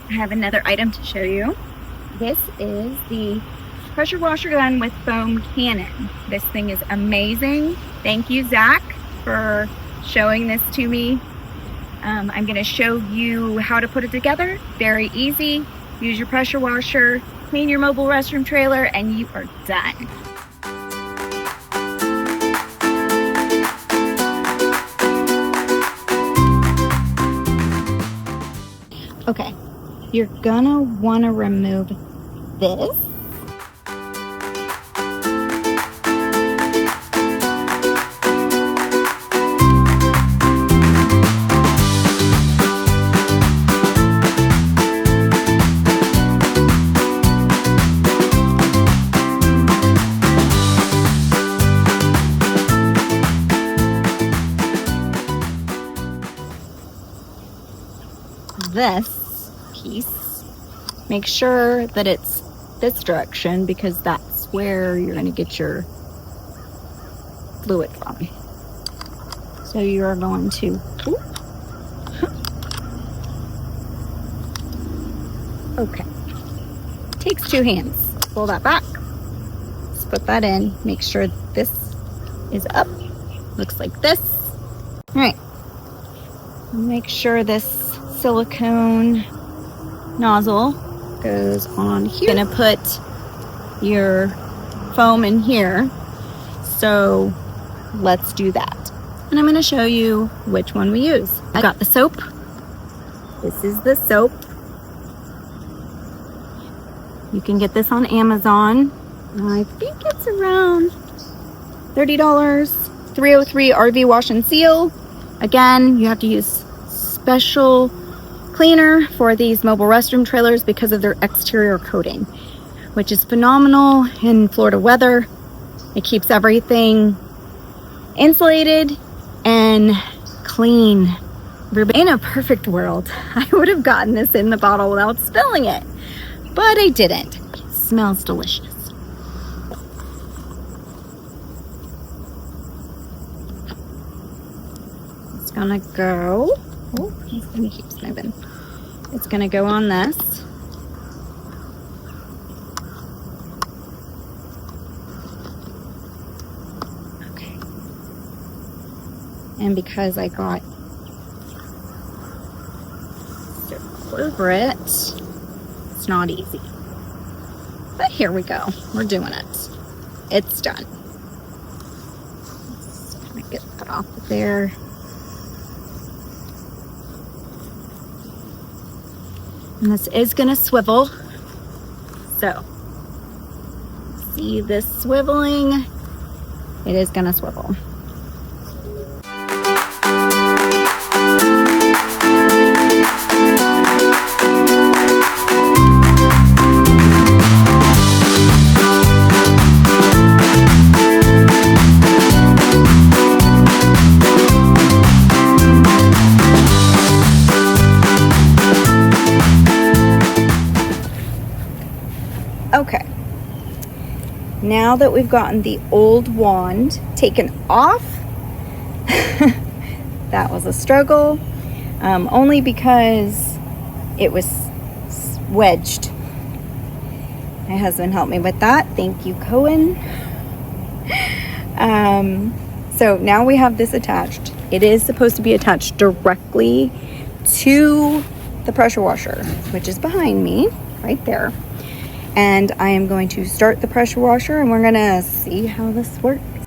I have another item to show you. This is the pressure washer gun with foam cannon. This thing is amazing. Thank you, Zach, for showing this to me. I'm going to show you how to put it together. Very easy. Use your pressure washer, clean your mobile restroom trailer, and you are done. Okay, you're gonna want to remove this. This piece, make sure that it's this direction because that's where you're going to get your fluid from. So you're going to, okay, takes 2 hands. Pull that back, let's put that in, make sure this is up, looks like this. All right, make sure this silicone nozzle goes on here. You're gonna put your foam in here, so let's do that. And I'm gonna show you which one we use. I got the soap. This is the soap. You can get this on Amazon. I think it's around $30. 303 RV Wash and Seal. Again, you have to use special cleaner for these mobile restroom trailers because of their exterior coating, which is phenomenal in Florida weather. It keeps everything insulated and clean. In a perfect world, I would have gotten this in the bottle without spilling it, but I didn't. It smells delicious. It's gonna go, oh, this thing keeps moving. It's gonna go on this. Okay. And because I got over it, it's not easy. But here we go. We're doing it. It's done. Just gonna get that off of there. And this is gonna swivel. So, see this swiveling? It is gonna swivel. Okay, now that we've gotten the old wand taken off, that was a struggle, only because it was wedged. My husband helped me with that. Thank you, Cohen. So now we have this attached. It is supposed to be attached directly to the pressure washer, which is behind me, right there. And I am going to start the pressure washer and we're gonna see how this works.